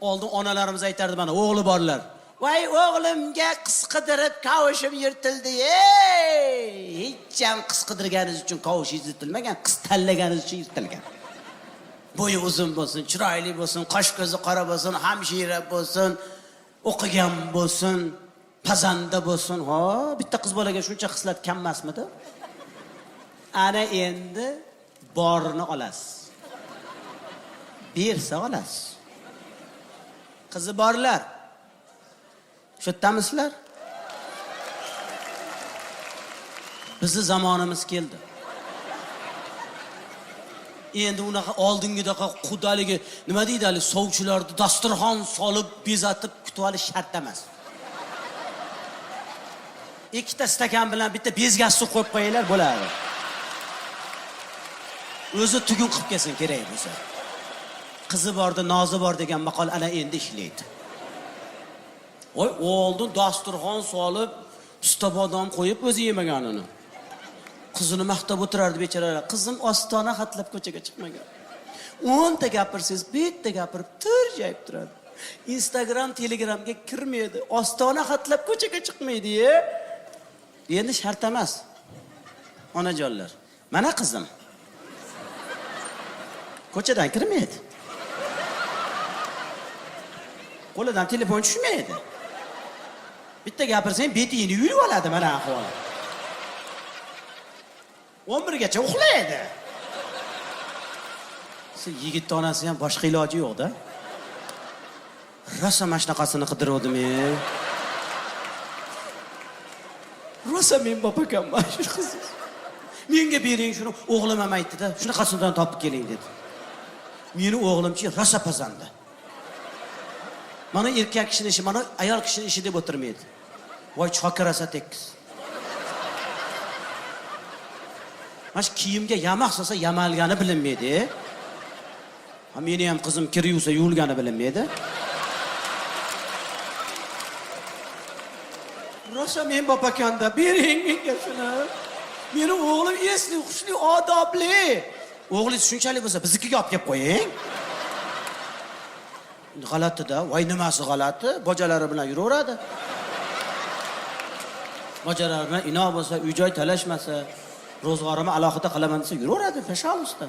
Oldin onalarimiz aytardi mana o'g'li borlar. Voy o'g'limga qiz qidirib kavushim yirtildi. Hech ham qiz qidirganingiz uchun kavushingiz yirtilmagan, qiz tanlaganingiz uchun yirtilgan. Bo'yi uzun bo'lsin, chiroyli bo'lsin, qosh ko'zi qora bo'lsin, hamshira bo'lsin, o'qigan bo'lsin, pazanda bo'lsin. Ha, bitta qiz bolaga shuncha xislat kam emasmidi? Ana endi borini olasiz. Bersa olasiz. Qizi borlar. Shu yerdamisizlar? Bizni zamonimiz keldi. Endi unaqa oldingidaqa qudaligi, nima deydi hali, sovchilarni dasturxon solib, bezatib kutib olish shart emas. Ikkita stakan bilan bitta bezgak suv qo'yib qo'yinglar bo'ladi. O'zi tugun qilib kelsin kerak bo'lsa. Qizi borda, nozi bor degan maqol ana endi ishlaydi. Voy, oldin dasturxon solib, usta bodom qo'yib o'zi yemaganini. Qizini maqtab o'tirardi bechoralar. Qizim ostona xatlab ko'chaga chiqmagan. 10 ta gapirsangiz, bitta gapirib turjayib turadi. Instagram, Telegramga kirmaydi. Ostona xatlab ko'chaga chiqmaydi-ya. Endi shart emas. Onajonlar, mana qizim. Ko'chadan kirmaydi. Qo'lidan telefon tushmaydi. Bitta gapirsang, betingni yurib oladi mana ahvol. 11 gacha uxlaydi. Siz yigit onasi ham boshqa iloji yo'q-da. Rosa mana shunaqasini qidirdim men. Rosa men bopakamman shu qiz. Menga bering shuni, o'g'lim ham aytdi-da, shunaqasidan topib keling dedi. Meni o'g'limchi rosa pazanda. Mana erkak kishining ishi, mana ayol kishining ishi deb o'tirmaydi. Voy chokirasa tekis. Mana kiyimga yamoq solsa yamalgani bilinmaydi. Ha meni ham qizim kir yuvsa yuvilgani bilinmaydi. Rosa men bopakanda bering menga shuni. Meni o'g'lim esli, xushli, odobli. O'g'lingiz shunchalik bo'lsa, biznikiga olib kelib qo'ying. G'alati-da, voy nimasi g'alati? Bojalari bilan yuraveradi. Bojalari bilan inoq bo'lsa, uy-joy talashmasa, ro'zg'orimni alohida qilaman desa yuraveradi, peshonusda.